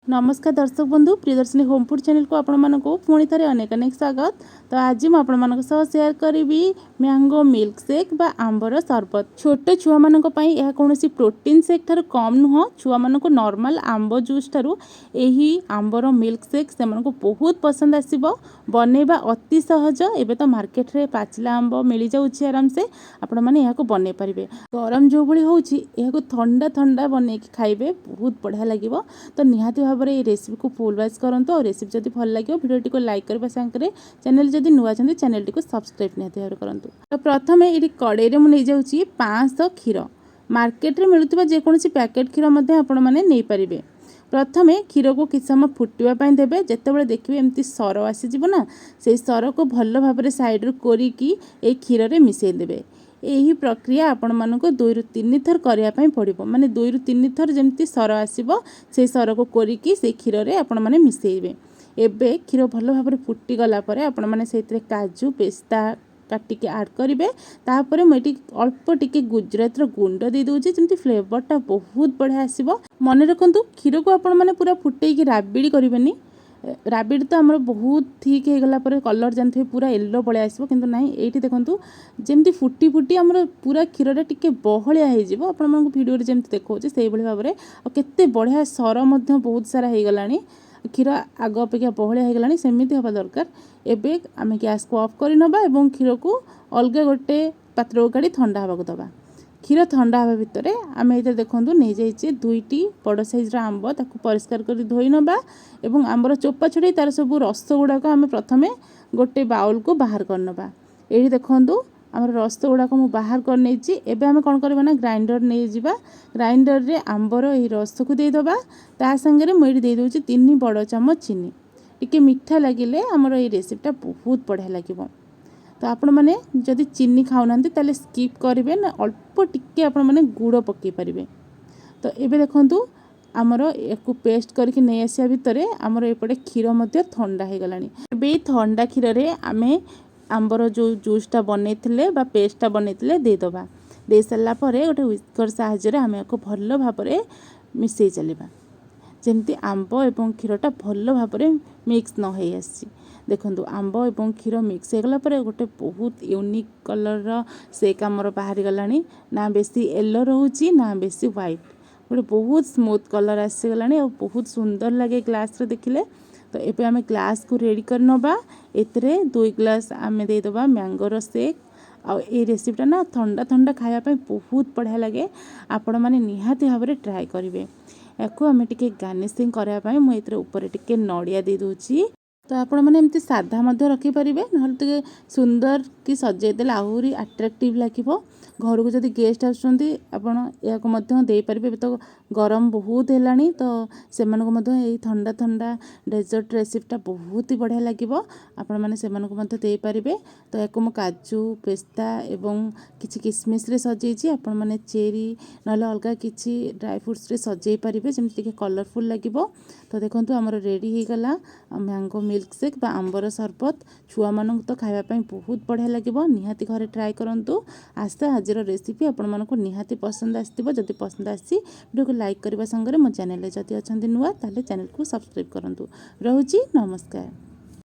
नमस्कार दर्शक बंधु प्रियदर्शिनी होम फूड चैनल को आपण मानक पुणी थे अनेक अनेक स्वागत। तो आज मुझे शेयर करी मैंगो मिल्क शेक बा आंबर सरबत। छोटे छुआ मान कौन प्रोटीन शेक ठार कम नुह। छुआ मान नॉर्मल आंब जूस ठार यही आंबर मिल्क शेक से बहुत पसंद आसब। बनैबा अति सहज। एबे तो मार्केट रे पाचिला आंब मिल जाऊँगी आराम से आपण मैंने यहाँ बनै पारे। गरम जो भाई हो ठंडा ठंडा बन खाइबे बहुत बढ़िया लगे। तो निहाती भाव ये रेसिपी को फुल वाच करूँ। और रेसिपी जब भल लगे भिडियो को लाइक करने सागर चैनल जब नुआ चैनल को सब्सक्राइब निहाती भाव करूँ। तो प्रथम ये कड़े मुझे जाऊँगी 500 क्षीर। मार्केट रे मिलुवा जेकोसी पैकेट क्षीर आपण मैंने नहीं पारे। प्रथमे क्षीर को किसी समय फुटापी देवे। जितेबाला देखिए एमती सर आसीजना से सर को भल भाव साइड्रु कोरिकी ए क्षीर में मिसईदेवे। यही प्रक्रिया आपण मानक 2 ରୁ 3 थर करने पड़ो। माने 2 ରୁ 3 थर जमती सर आसो से सर को कोरिकी से क्षीर में आपण मैंने मिसईबे। एबे क्षीर भल भाव फुटी गला परे आपण मैंने से काजू पेस्ता काटिक आड करेंगे। तापर मुझे अल्प टिके गुजरात गुंड दे दूसरी जमी फ्लेवरटा बहुत बढ़िया आसो। मन रखु क्षीर को आपण मैंने पूरा फुटेक राबिड़ी करेंगे। राबिड़ तो आमर बहुत ठीक हो गला पर कलर जानते पूरा येलो पलि आसो। किंतु नाई ये देखूँ जमी फुटी फुटी आमर पूरा क्षीरटा टिके बहलिया हो आपण भिडियो जमी देखा से भाव में केते बढ़िया सर बहुत सारा हो गला। क्षीर आग अपेक्षा बहलिया हो गला सेमती हवा दरकार। एबे आम गैस को ऑफ कर नबा एवं क्षीर को अलग गोटे पात्र को काढ़ी ठंडा हवा दबा। क्षीर ठंडा हवा भितर आम ये देखूँ नहीं जाइए 2टी बड़ साइज्र आंब ताको परिष्कार कर धोई नबा एवं आंबर चोपा छड़े तार सब रस गुड़ाक आम प्रथम गोटे बाउल को बाहर कर नबा। ये देखूँ आम रस गुड़ाक मुझे बाहर कर नहीं। एबे आम कौन करवा ना ग्राइंडर नहीं जावा। ग्राइंडर रे आंबर ये रस को देदेबा। ता संगे मुझे दे दूँ 3 बड़ चामच चीनी। टिके मीठा लगिले आमर ये रेसिपीटा बहुत बढ़िया लगे। तो आपण मैंने जदि चीनी खाऊना ताले स्किप करेंगे ना अल्प टिके आपण मैंने गुड़ पकई पारे। तो ये देखूँ आमर एक पेस्ट करके नहीं आसा भितर आमर एपटे क्षीर मध्य ठंडा हो गला। ए ठंडा क्षीर में आम आंबर जो जूसटा बनई बा पेस्टा बनई देदेबा। दे सारापर गोटे व्हिस्कर साहाय्य आम को भल भाव मिसई चलवा जमती आंब एवं क्षीरटा भल भाव मिक्स न हो आसी। देखो आंब एवं क्षीर मिक्स हो गला गोटे बहुत यूनिक कलर शेक आमर बाहरी गला। ना बेसी येलो रोचे ना बेसी व्हाइट गोटे बहुत स्मूथ कलर आसीगला और बहुत सुंदर लगे ग्लास रे देखिले। तो ये आम ग्लास को रेडी कर नबा। एतरे 2 ग्लास आम देदेबा मैंगोर शेक। आ ये रेसिपीटा ना ठंडा ठंडा खायापी बहुत बढ़िया लगे। आपण मैंने निहाती भाव में ट्राए करेंगे। याकू आम टे गार्निशिंग करने मुझे ऊपर टिके नड़िया दे दूची। तो आपण मैंने एमती साधा रखिपारे ना टे सुंदर कि सजेदेले आहरी अट्राक्टिव लगे। घर को जब गेस्ट आसुँच आपड़ तो गरम बहुत है तो से ठंडा ठंडा डेजर्ट रेसिपीटा बहुत ही बढ़िया लगे। आपण मैंने से पारे। तो या काजू पेस्ता एवं किसी किसमिस सजेची आपण मैंने चेरी ना अलग किसी ड्राई फ्रुट्स रे सजे पारे जमी कलरफुल लगे। तो देखो आमर रेडी हो गला मैंगो मिल्क शेक बा आंबर सरबत। छुआ मानक तो खावाई बहुत बढ़िया लगे। निहाती घरे ट्राए करूँ। आशा आज रेसिपी आपण मानक निहाती पसंद आसो। जदि पसंद आसी वीडियो को लाइक करने संगे मो चैनल जदि अच्छा नुआ ताले चैनल को सब्सक्राइब करूँ। रोची नमस्कार।